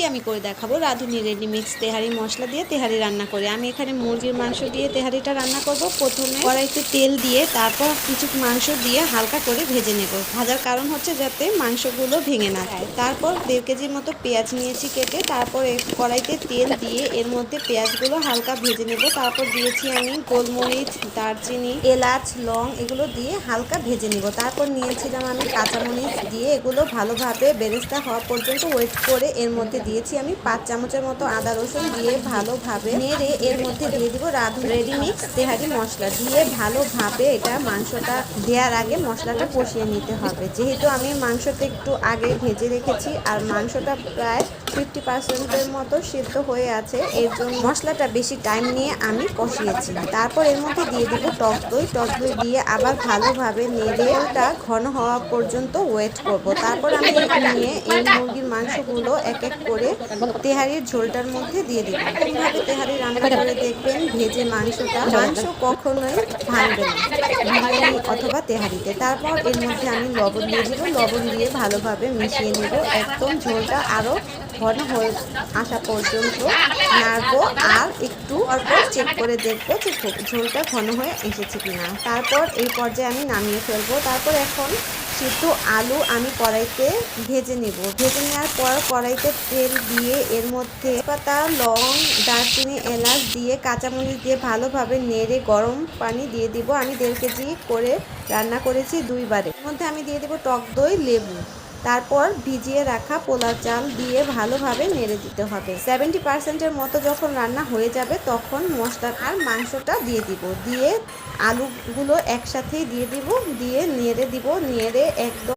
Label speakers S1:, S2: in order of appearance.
S1: আজকে আমি করে দেখাবো রাঁধুনি রেডিমিক্স তেহারি মশলা দিয়ে তেহারি রান্না করে। আমি এখানে মুরগির মাংস দিয়ে তেহারিটা রান্না করব। প্রথমে কড়াইতে তেল দিয়ে তারপর কিছু মাংস দিয়ে হালকা করে ভেজে নেব। ভাজার কারণ হচ্ছে যাতে মাংসগুলো ভেঙে না যায়। তারপর 1.5 কেজির মতো পেঁয়াজ নিয়েছি কেটে, তারপর কড়াইতে তেল দিয়ে এর মধ্যে পেঁয়াজগুলো হালকা ভেজে নেব। তারপর দিয়েছি আমি গোলমরিচ, দারচিনি, এলাচ, লং এগুলো দিয়ে হালকা ভেজে নেব। তারপর নিয়েছিলাম আমি কাঁচামরিচ দিয়ে এগুলো ভালোভাবে বেরেস্তা হওয়া পর্যন্ত ওয়েট করে এর মধ্যে দিয়েছি আমি 5 চামচের মতো আদা রসুন দিয়ে ভালোভাবে নেড়ে এর মধ্যে দিয়ে দিব রাঁধুনি রেডিমিক্স তেহারি মশলা দিয়ে ভালোভাবে এটা মাংসটা দেওয়ার আগে মশলাটা কষিয়ে নিতে হবে। যেহেতু আমি মাংসটা একটু আগে ভেজে রেখেছি আর মাংসটা প্রায় 50%-এর মতো সিদ্ধ হয়ে আছে, এর জন্য মশলাটা বেশি টাইম নিয়ে আমি কষিয়েছি। তারপর এর মধ্যে দিয়ে দিব টক দই দিয়ে আবার ভালোভাবে নেড়ে ওটা ঘন হওয়া পর্যন্ত ওয়েট করব। তারপর আমি নিয়ে এই মুরগির মাংসগুলো এক এক করে তেহারির ঝোলটার মধ্যে দিয়ে দিব। এরকমভাবে তেহারি রান্না করে দেখবেন ভেজে মাংস কখনোই ভাঙবে না বিরিয়ানি অথবা তেহারিতে। তারপর এর মধ্যে আমি লবণ দিয়ে দিব। লবণ দিয়ে ভালোভাবে মিশিয়ে নেব। একদম ঝোলটা আরও ঘন হয়ে আসা পর্যন্ত নাড়বো আর একটু পরপর চেক করে দেখবো যে ঝোলটা ঘন হয়ে এসেছে কিনা। তারপর এই পর্যায়ে আমি নামিয়ে ফেলবো। তারপর এখন সিদ্ধ আলু আমি কড়াইতে ভেজে নেব। ভেজে নেওয়ার পর কড়াইতে তেল দিয়ে এর মধ্যে পাতা, লং, দারচিনি, এলাচ দিয়ে কাঁচামরিচ দিয়ে ভালোভাবে নেড়ে গরম পানি দিয়ে দিব। আমি 1.5 কেজি করে রান্না করেছি 2 বারে। এর মধ্যে আমি দিয়ে দেবো টক দই, লেবু, তারপর ভিজিয়ে রাখা পোলাও চাল দিয়ে ভালোভাবে নেড়ে দিতে হবে। 70%-এর মতো যখন রান্না হয়ে যাবে তখন মশলা আর মাংসটা দিয়ে দিব। দিয়ে আলুগুলো একসাথেই দিয়ে দিব, দিয়ে নেড়ে দিব। নেড়ে একদম